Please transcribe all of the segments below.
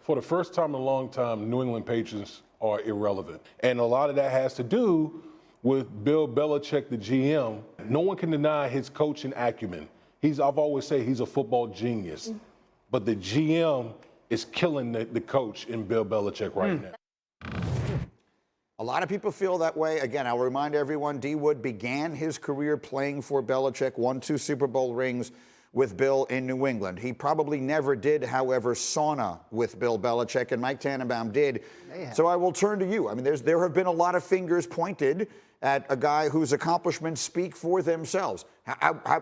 For the first time in a long time, New England Patriots are irrelevant. And a lot of that has to do with Bill Belichick, the GM. No one can deny his coaching acumen. I've always said he's a football genius. But the GM is killing the coach in Bill Belichick right now. A lot of people feel that way. Again, I'll remind everyone, D. Wood began his career playing for Belichick, won 2 Super Bowl rings with Bill in New England. He probably never did, however, sauna with Bill Belichick, and Mike Tannenbaum did. So I will turn to you. I mean, there have been a lot of fingers pointed at a guy whose accomplishments speak for themselves.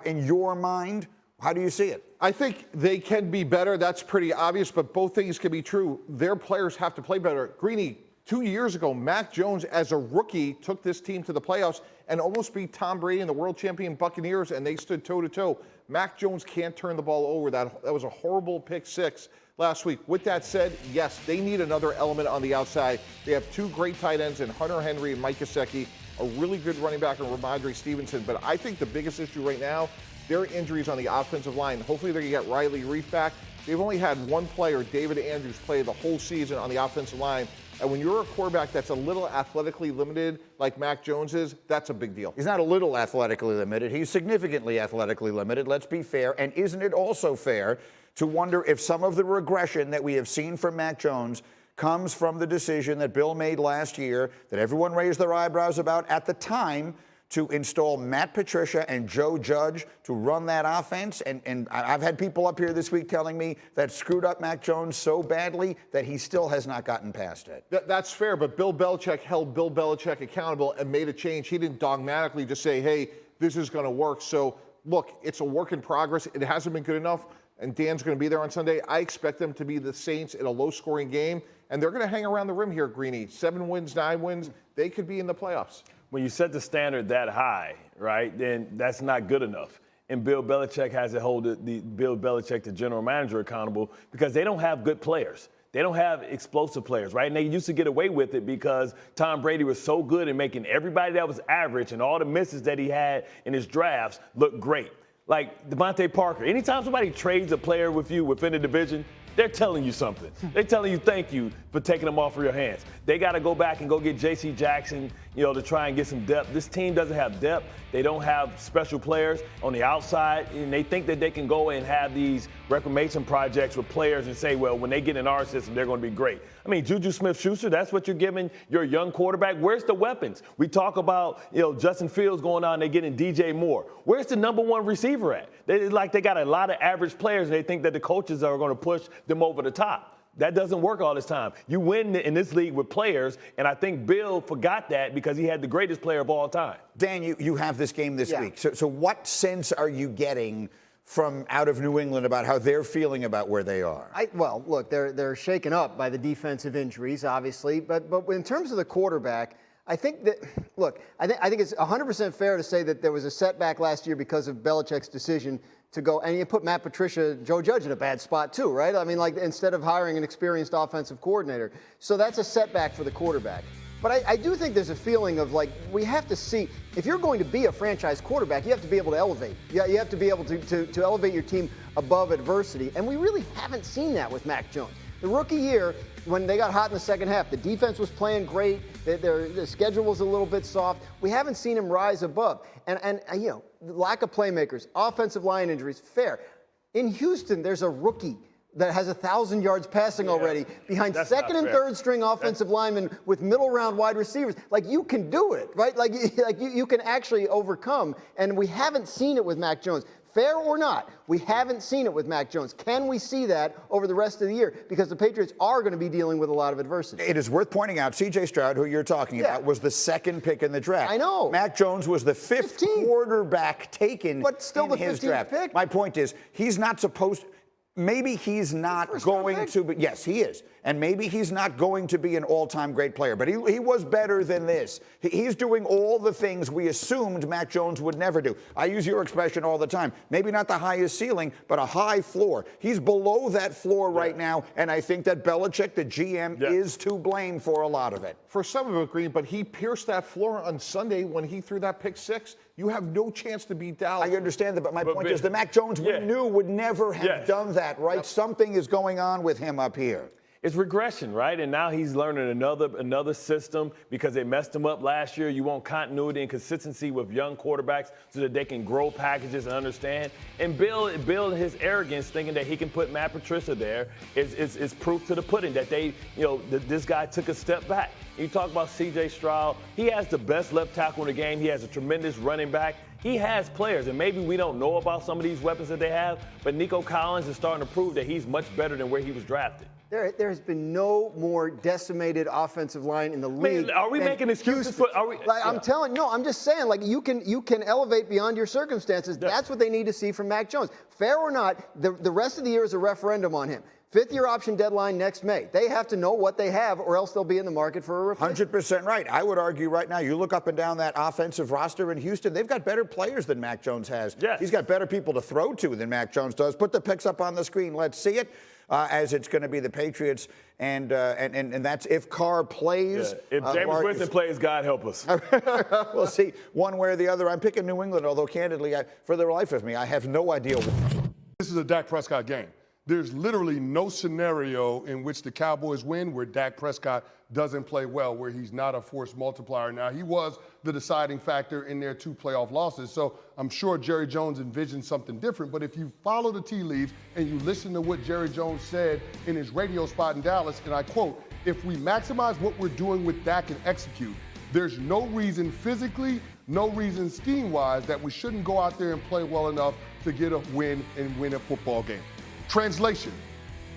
In your mind, how do you see it? I think they can be better. That's pretty obvious, but both things can be true. Their players have to play better. Greeny, 2 years ago, Mac Jones, as a rookie, took this team to the playoffs and almost beat Tom Brady and the world champion Buccaneers, and they stood toe-to-toe. Mac Jones can't turn the ball over. That was a horrible pick six last week. With that said, yes, they need another element on the outside. They have 2 great tight ends in Hunter Henry and Mike Gesicki, a really good running back in Ramondre Stevenson. But I think the biggest issue right now, their injuries on the offensive line. Hopefully they're going to get Riley Reif back. They've only had one player, David Andrews, play the whole season on the offensive line. And when you're a quarterback that's a little athletically limited, like Mac Jones is, that's a big deal. He's not a little athletically limited. He's significantly athletically limited. Let's be fair. And isn't it also fair to wonder if some of the regression that we have seen from Mac Jones comes from the decision that Bill made last year, that everyone raised their eyebrows about at the time, to install Matt Patricia and Joe Judge to run that offense. And I've had people up here this week telling me that screwed up Mac Jones so badly that he still has not gotten past it. That's fair, but Bill Belichick held Bill Belichick accountable and made a change. He didn't dogmatically just say, hey, this is going to work. So, look, it's a work in progress. It hasn't been good enough, and Dan's going to be there on Sunday. I expect them to be the Saints in a low-scoring game, and they're going to hang around the rim here, Greeny. 7 wins, 9 wins. They could be in the playoffs. When you set the standard that high, right, then that's not good enough. And Bill Belichick has to hold Bill Belichick, the general manager, accountable because they don't have good players. They don't have explosive players, right? And they used to get away with it because Tom Brady was so good in making everybody that was average and all the misses that he had in his drafts look great. Like Devontae Parker, anytime somebody trades a player with you within the division, they're telling you something. They're telling you thank you for taking them off of your hands. They got to go back and go get J.C. Jackson, to try and get some depth. This team doesn't have depth. They don't have special players on the outside, and they think that they can go and have these reclamation projects with players and say, well, when they get in our system, they're going to be great. I mean, Juju Smith-Schuster, that's what you're giving your young quarterback. Where's the weapons? We talk about, Justin Fields going on, they're getting DJ Moore. Where's the number 1 receiver at? They got a lot of average players, and they think that the coaches are going to push them over the top. That doesn't work all this time. You win in this league with players, and I think Bill forgot that because he had the greatest player of all time. Dan, you have this game this week. So what sense are you getting from out of New England about how they're feeling about where they are? Well, look, they're shaken up by the defensive injuries, obviously, but in terms of the quarterback, I think that, look, I think it's 100% fair to say that there was a setback last year because of Belichick's decision to go, and you put Matt Patricia, Joe Judge in a bad spot too, right? I mean, like, instead of hiring an experienced offensive coordinator. So that's a setback for the quarterback. But I do think there's a feeling of, like, we have to see, if you're going to be a franchise quarterback, you have to be able to elevate. You have to be able to elevate your team above adversity. And we really haven't seen that with Mac Jones. The rookie year, when they got hot in the second half, the defense was playing great. Their schedule was a little bit soft. We haven't seen him rise above. And lack of playmakers, offensive line injuries, fair. In Houston, there's a rookie that has 1,000 yards passing already behind second and third string offensive linemen with middle round wide receivers. Like, you can do it, right? Like you can actually overcome. And we haven't seen it with Mac Jones. Fair or not, we haven't seen it with Mac Jones. Can we see that over the rest of the year? Because the Patriots are going to be dealing with a lot of adversity. It is worth pointing out, C.J. Stroud, who you're talking about, was the 2nd pick in the draft. I know. Mac Jones was the 5th quarterback taken but still in his draft. Pick. My point is, he's not supposed – maybe he's not going to be – yes, he is. And maybe he's not going to be an all-time great player. But he was better than this. He's doing all the things we assumed Mac Jones would never do. I use your expression all the time. Maybe not the highest ceiling, but a high floor. He's below that floor right now, and I think that Belichick, the GM, is to blame for a lot of it. For some of it, Green, but he pierced that floor on Sunday when he threw that pick six. You have no chance to beat Dallas. I understand that, but my point is the Mac Jones we knew would never have done that, right? Something is going on with him up here. It's regression, right? And now he's learning another system because they messed him up last year. You want continuity and consistency with young quarterbacks so that they can grow packages and understand. And Bill and his arrogance, thinking that he can put Matt Patricia there, is proof to the pudding that this guy took a step back. You talk about C.J. Stroud. He has the best left tackle in the game. He has a tremendous running back. He has players, and maybe we don't know about some of these weapons that they have, but Nico Collins is starting to prove that he's much better than where he was drafted. There has been no more decimated offensive line in the league. Man, are we making excuses for? I'm telling no. I'm just saying, you can elevate beyond your circumstances. Yeah. That's what they need to see from Mac Jones. Fair or not, the rest of the year is a referendum on him. Fifth-year option deadline next May. They have to know what they have, or else they'll be in the market for a replacement. 100% right. I would argue right now, you look up and down that offensive roster in Houston, they've got better players than Mac Jones has. Yes. He's got better people to throw to than Mac Jones does. Put the picks up on the screen. Let's see it. As it's going to be the Patriots, and that's if Carr plays. Yeah. If Jameis Winston plays, God help us. We'll see one way or the other. I'm picking New England, although candidly, for the life of me, I have no idea. This is a Dak Prescott game. There's literally no scenario in which the Cowboys win where Dak Prescott doesn't play well, where he's not a force multiplier. Now, he was the deciding factor in their 2 playoff losses, so I'm sure Jerry Jones envisioned something different. But if you follow the tea leaves and you listen to what Jerry Jones said in his radio spot in Dallas, and I quote, "If we maximize what we're doing with Dak and execute, there's no reason physically, no reason scheme-wise that we shouldn't go out there and play well enough to get a win and win a football game." Translation,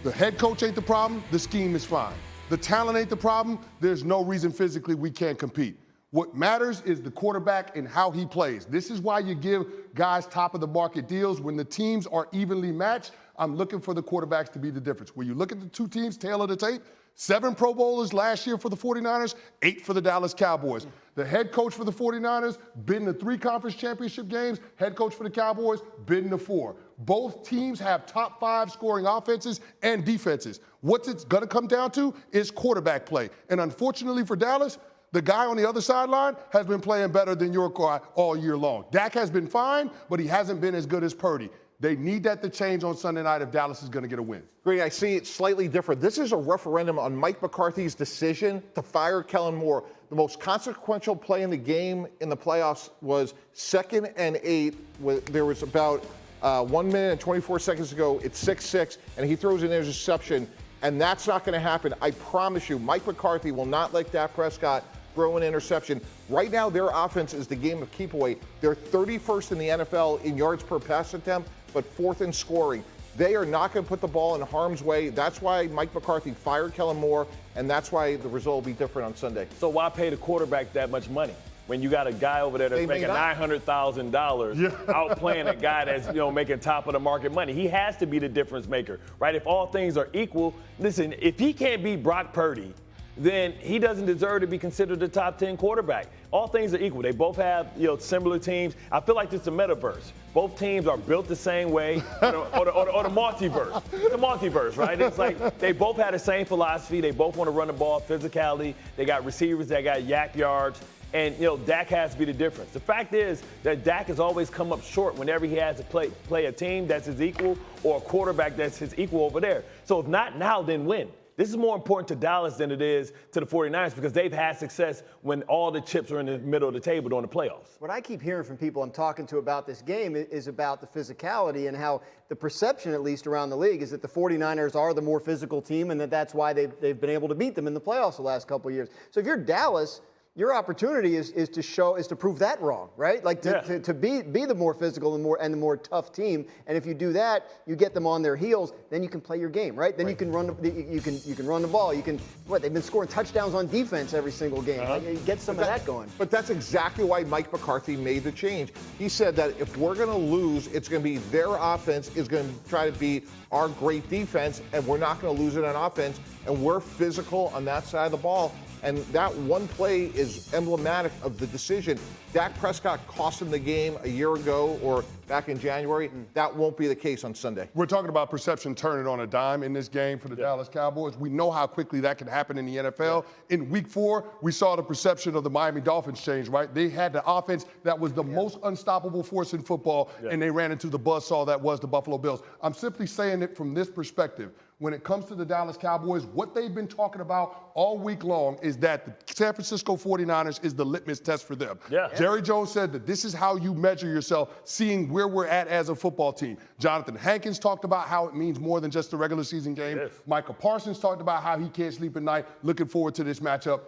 the head coach ain't the problem, the scheme is fine. The talent ain't the problem, there's no reason physically we can't compete. What matters is the quarterback and how he plays. This is why you give guys top of the market deals. When the teams are evenly matched, I'm looking for the quarterbacks to be the difference. When you look at the 2 teams, tail of the tape, 7 Pro Bowlers last year for the 49ers, 8 for the Dallas Cowboys. The head coach for the 49ers, been to 3 conference championship games. Head coach for the Cowboys, been to 4. Both teams have top 5 scoring offenses and defenses. What it's going to come down to is quarterback play. And unfortunately for Dallas, the guy on the other sideline has been playing better than your guy all year long. Dak has been fine, but he hasn't been as good as Purdy. They need that to change on Sunday night if Dallas is going to get a win. Great, I see it slightly different. This is a referendum on Mike McCarthy's decision to fire Kellen Moore. The most consequential play in the game in the playoffs was 2nd and 8. There was about 1 minute and 24 seconds to go. It's 6-6, and he throws an interception, and that's not going to happen. I promise you, Mike McCarthy will not let Dak Prescott throw an interception. Right now, their offense is the game of keep away. They're 31st in the NFL in yards per pass attempt, but 4th in scoring. They are not going to put the ball in harm's way. That's why Mike McCarthy fired Kellen Moore, and that's why the result will be different on Sunday. So why pay the quarterback that much money when you got a guy over there that's making $900,000 outplaying a guy that's making top of the market money? He has to be the difference maker, right? If all things are equal, listen, if he can't beat Brock Purdy, then he doesn't deserve to be considered the top 10 quarterback. All things are equal. They both have similar teams. I feel like it's a metaverse. Both teams are built the same way, or the multiverse. The multiverse, right? It's like they both have the same philosophy. They both want to run the ball, physicality. They got receivers that got yak yards. And, Dak has to be the difference. The fact is that Dak has always come up short whenever he has to play a team that's his equal or a quarterback that's his equal over there. So if not now, then when? This is more important to Dallas than it is to the 49ers because they've had success when all the chips are in the middle of the table during the playoffs. What I keep hearing from people I'm talking to about this game is about the physicality and how the perception, at least around the league, is that the 49ers are the more physical team and that's why they've been able to beat them in the playoffs the last couple of years. So if you're Dallas, your opportunity is to prove that wrong, right? Like to be the more physical and the more tough team. And if you do that, you get them on their heels. Then you can play your game, right? Then you can run the ball. They've been scoring touchdowns on defense every single game. Like, get some of that going. But that's exactly why Mike McCarthy made the change. He said that if we're going to lose, it's going to be their offense is going to try to beat our great defense, and we're not going to lose it on offense. And we're physical on that side of the ball. And that one play is emblematic of the decision. Dak Prescott cost him the game a year ago or back in January. That won't be the case on Sunday. We're talking about perception turning on a dime in this game for the Dallas Cowboys. We know how quickly that can happen in the NFL. In week 4, we saw the perception of the Miami Dolphins change, right? They had the offense that was the most unstoppable force in football, and they ran into the buzzsaw that was the Buffalo Bills. I'm simply saying it from this perspective. When it comes to the Dallas Cowboys, what they've been talking about all week long is that the San Francisco 49ers is the litmus test for them. Yeah. Jerry Jones said that this is how you measure yourself, seeing where we're at as a football team. Jonathan Hankins talked about how it means more than just a regular season game. Yes. Michael Parsons talked about how he can't sleep at night, looking forward to this matchup.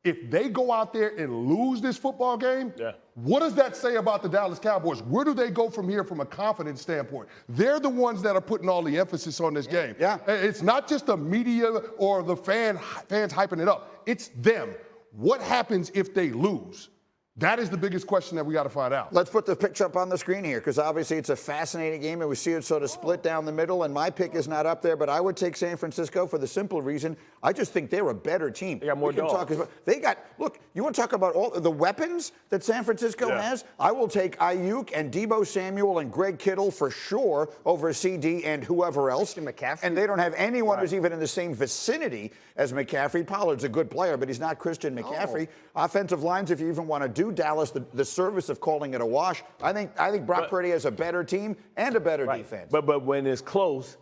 If they go out there and lose this football game, what does that say about the Dallas Cowboys? Where do they go from here from a confidence standpoint? They're the ones that are putting all the emphasis on this game. Yeah. It's not just the media or the fans hyping it up. It's them. What happens if they lose? That is the biggest question that we got to find out. Let's put the picture up on the screen here, because obviously it's a fascinating game, and we see it sort of split down the middle, and my pick is not up there, but I would take San Francisco for the simple reason I just think they're a better team. They got more dogs. Look, you want to talk about all the weapons that San Francisco has? I will take Ayuk and Deebo Samuel and Greg Kittle for sure over CD and whoever else. Christian McCaffrey. And they don't have anyone who's even in the same vicinity as McCaffrey. Pollard's a good player, but he's not Christian McCaffrey. Offensive lines, if you even want to do Dallas the service of calling it a wash, I think Brock Purdy has a better team and a better defense. But when it's close,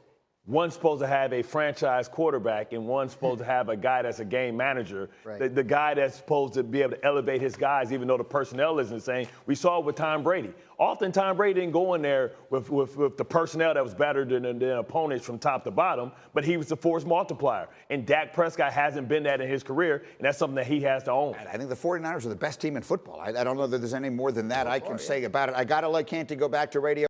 one's supposed to have a franchise quarterback and one's supposed to have a guy that's a game manager. Right. The guy that's supposed to be able to elevate his guys, even though the personnel isn't the same. We saw it with Tom Brady. Often Tom Brady didn't go in there with the personnel that was better than the opponents from top to bottom, but he was the force multiplier. And Dak Prescott hasn't been that in his career, and that's something that he has to own. I think the 49ers are the best team in football. I don't know that there's any more than that I can say about it. I got to let Canty go back to radio.